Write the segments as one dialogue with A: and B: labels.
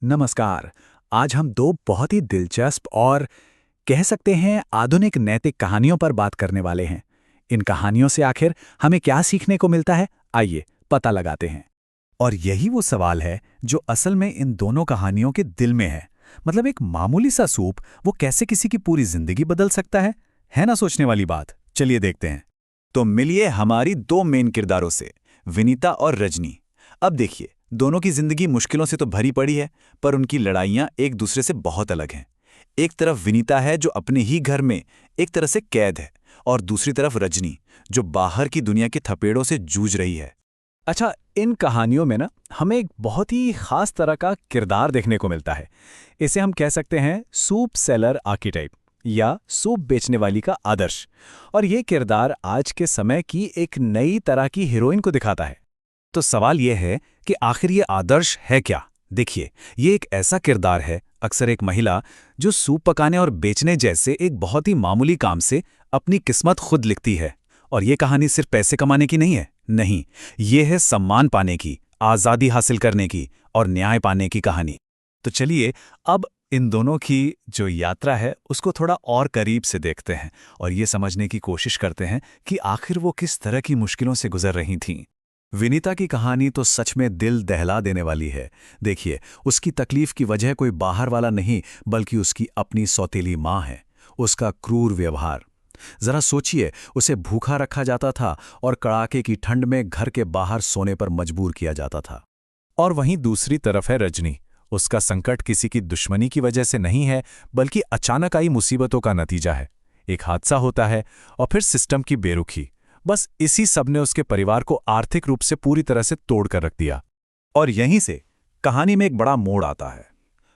A: नमस्कार। आज हम दो बहुत ही दिलचस्प और कह सकते हैं आधुनिक नैतिक कहानियों पर बात करने वाले हैं। इन कहानियों से आखिर हमें क्या सीखने को मिलता है, आइए पता लगाते हैं।
B: और यही वो सवाल है जो असल में इन दोनों कहानियों के दिल में है। मतलब एक मामूली सा सूप वो कैसे किसी की पूरी जिंदगी बदल सकता है ना सोचने वाली बात। चलिए देखते हैं।
C: तो मिलिए हमारी दो मेन किरदारों से, विनीता और रजनी। अब देखिए, दोनों की जिंदगी मुश्किलों से तो भरी पड़ी है, पर उनकी लड़ाइयां एक दूसरे से बहुत अलग हैं। एक तरफ विनीता है जो अपने ही घर में एक तरह से कैद है, और दूसरी तरफ रजनी जो बाहर की दुनिया के थपेड़ों से जूझ रही है।
A: अच्छा, इन कहानियों में ना हमें एक बहुत ही खास तरह का किरदार देखने को मिलता है। इसे हम कह सकते हैं सूप सेलर आर्किटाइप या सूप बेचने वाली का आदर्श। और ये किरदार आज के समय की एक नई तरह की हीरोइन को दिखाता है।
B: तो सवाल यह है कि आखिर ये आदर्श है क्या। देखिए, ये एक ऐसा किरदार है, अक्सर एक महिला जो सूप पकाने और बेचने जैसे एक बहुत ही मामूली काम से अपनी किस्मत खुद लिखती है। और ये कहानी सिर्फ पैसे कमाने की नहीं है, नहीं, ये है सम्मान पाने की, आज़ादी हासिल करने की और न्याय पाने की कहानी। तो चलिए अब इन दोनों की जो यात्रा है उसको थोड़ा और करीब से देखते हैं और ये समझने की कोशिश करते हैं कि आखिर वो किस तरह की मुश्किलों से गुजर रही थीं। विनीता की कहानी तो सच में दिल दहला देने वाली है। देखिए, उसकी तकलीफ की वजह कोई बाहर वाला नहीं बल्कि उसकी अपनी सौतेली माँ है। उसका क्रूर व्यवहार, जरा सोचिए, उसे भूखा रखा जाता था और कड़ाके की ठंड में घर के बाहर सोने पर मजबूर किया जाता था। और वहीं दूसरी तरफ है रजनी। उसका संकट किसी की दुश्मनी की वजह से नहीं है बल्कि अचानक आई मुसीबतों का नतीजा है। एक हादसा होता है और फिर सिस्टम की बेरुखी। बस इसी सब ने उसके परिवार को आर्थिक रूप से पूरी तरह से तोड़ कर रख दिया।
C: और यहीं से कहानी में एक बड़ा मोड़ आता है।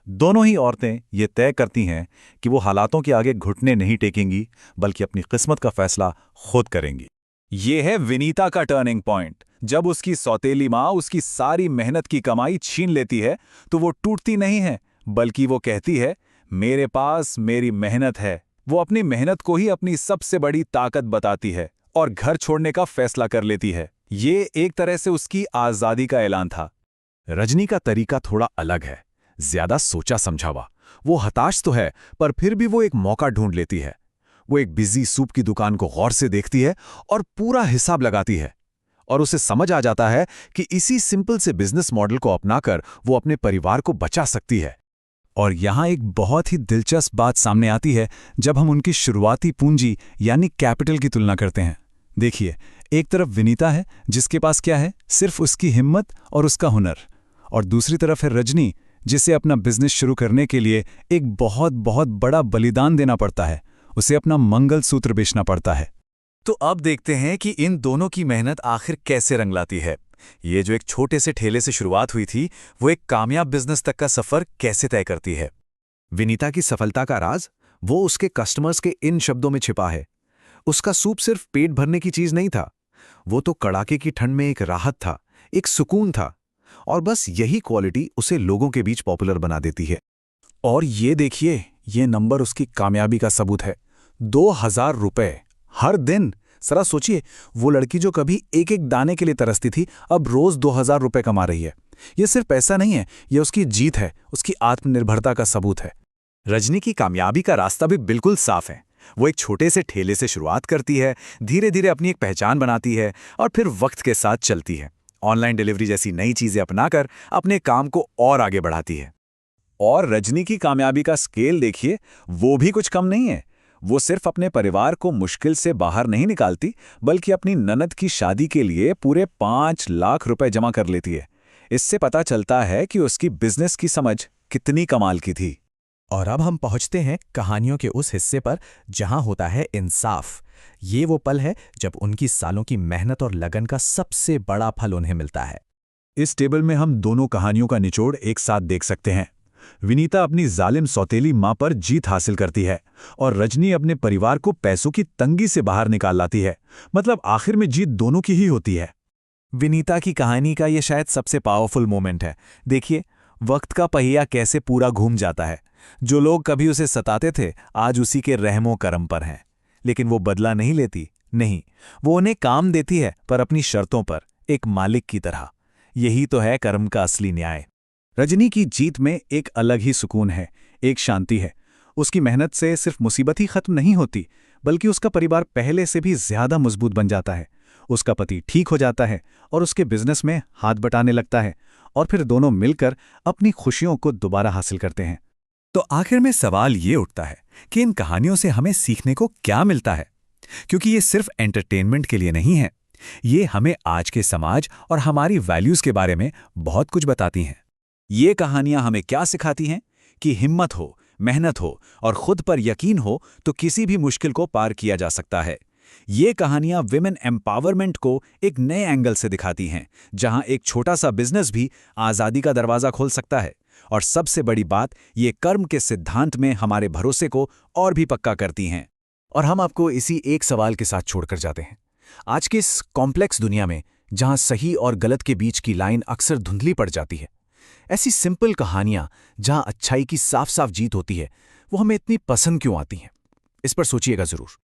C: दोनों ही औरतें ये तय करती हैं कि वो हालातों के आगे घुटने नहीं टेकेंगी, बल्कि अपनी किस्मत का फैसला खुद करेंगी। ये है विनीता का टर्निंग पॉइंट। जब उसकी सौतेली माँ उसकी सारी मेहनत की कमाई छीन लेती है, तो वो टूटती नहीं है, बल्कि वो कहती है, मेरे पास मेरी मेहनत है। वो अपनी मेहनत को ही अपनी सबसे बड़ी ताकत बताती है और घर छोड़ने का फैसला कर लेती है। ये एक तरह से उसकी आज़ादी का ऐलान था।
B: रजनी का तरीका थोड़ा अलग है, ज्यादा सोचा समझावा। वो हताश तो है, पर फिर भी वो एक मौका ढूंढ लेती है। वो एक बिजी सूप की दुकान को गौर से देखती है और पूरा हिसाब लगाती है। और उसे समझ आ जाता है कि इसी सिंपल से बिजनेस मॉडल को अपनाकर वो अपने परिवार को बचा सकती है। और यहां एक बहुत ही दिलचस्प बात सामने आती है जब हम उनकी शुरुआती पूंजी यानी कैपिटल की तुलना करते हैं। देखिए, एक तरफ विनीता है जिसके पास क्या है, सिर्फ उसकी हिम्मत और उसका हुनर। और दूसरी तरफ है रजनी, जिसे अपना बिजनेस शुरू करने के लिए एक बहुत बहुत बड़ा बलिदान देना पड़ता है। उसे अपना मंगलसूत्र बेचना पड़ता है।
C: तो अब देखते हैं कि इन दोनों की मेहनत आखिर कैसे रंग लाती है। ये जो एक छोटे से ठेले से शुरुआत हुई थी, वो एक कामयाब बिजनेस तक का सफर कैसे तय करती है।
B: विनीता की सफलता का राज वो उसके कस्टमर्स के इन शब्दों में छिपा है। उसका सूप सिर्फ पेट भरने की चीज नहीं था, वो तो कड़ाके की ठंड में एक राहत था, एक सुकून था। और बस यही क्वालिटी उसे लोगों के बीच पॉपुलर बना देती है।
A: और ये देखिए, ये नंबर उसकी कामयाबी का सबूत है। 2000 रुपए हर दिन। जरा सोचिए, वो लड़की जो कभी एक एक दाने के लिए तरसती थी, अब रोज 2000 रुपए कमा रही है। ये सिर्फ पैसा नहीं है, ये उसकी जीत है, उसकी आत्मनिर्भरता का सबूत है।
C: रजनी की कामयाबी का रास्ता भी बिल्कुल साफ है। वो एक छोटे से ठेले से शुरुआत करती है, धीरे धीरे अपनी एक पहचान बनाती है और फिर वक्त के साथ चलती है। ऑनलाइन डिलीवरी जैसी नई चीजें अपनाकर अपने काम को और आगे बढ़ाती है। और रजनी की कामयाबी का स्केल देखिए, वो भी कुछ कम नहीं है। वो सिर्फ अपने परिवार को मुश्किल से बाहर नहीं निकालती, बल्कि अपनी ननद की शादी के लिए पूरे 5 लाख रुपए जमा कर लेती है। इससे पता चलता है कि उसकी बिजनेस की समझ कितनी कमाल की थी।
B: और अब हम पहुंचते हैं कहानियों के उस हिस्से पर जहां होता है इंसाफ। ये वो पल है जब उनकी सालों की मेहनत और लगन का सबसे बड़ा फल उन्हें मिलता है।
C: इस टेबल में हम दोनों कहानियों का निचोड़ एक साथ देख सकते हैं। विनीता अपनी जालिम सौतेली मां पर जीत हासिल करती है और रजनी अपने परिवार को पैसों की तंगी से बाहर निकाल लाती है। मतलब आखिर में जीत दोनों की ही होती है।
A: विनीता की कहानी का ये शायद सबसे पावरफुल मोमेंट है। देखिए, वक्त का पहिया कैसे पूरा घूम जाता है। जो लोग कभी उसे सताते थे, आज उसी के रहमो करम पर हैं। लेकिन वो बदला नहीं लेती, नहीं, वो उन्हें काम देती है, पर अपनी शर्तों पर, एक मालिक की तरह। यही तो है कर्म का असली न्याय।
B: रजनी की जीत में एक अलग ही सुकून है, एक शांति है। उसकी मेहनत से सिर्फ मुसीबत ही खत्म नहीं होती, बल्कि उसका परिवार पहले से भी ज्यादा मजबूत बन जाता है। उसका पति ठीक हो जाता है और उसके बिजनेस में हाथ बटाने लगता है, और फिर दोनों मिलकर अपनी खुशियों को दोबारा हासिल करते हैं।
C: तो आखिर में सवाल ये उठता है कि इन कहानियों से हमें सीखने को क्या मिलता है, क्योंकि ये सिर्फ एंटरटेनमेंट के लिए नहीं है, ये हमें आज के समाज और हमारी वैल्यूज के बारे में बहुत कुछ बताती हैं।
B: ये कहानियां हमें क्या सिखाती हैं कि हिम्मत हो, मेहनत हो और खुद पर यकीन हो तो किसी भी मुश्किल को पार किया जा सकता है। ये कहानियां विमेन एम्पावरमेंट को एक नए एंगल से दिखाती हैं, जहां एक छोटा सा बिजनेस भी आज़ादी का दरवाज़ा खोल सकता है। और सबसे बड़ी बात, ये कर्म के सिद्धांत में हमारे भरोसे को और भी पक्का करती हैं।
A: और हम आपको इसी एक सवाल के साथ छोड़कर जाते हैं। आज की इस कॉम्प्लेक्स दुनिया में, जहां सही और गलत के बीच की लाइन अक्सर धुंधली पड़ जाती है, ऐसी सिंपल कहानियां जहां अच्छाई की साफ साफ जीत होती है, वो हमें इतनी पसंद क्यों आती हैं? इस पर सोचिएगा जरूर।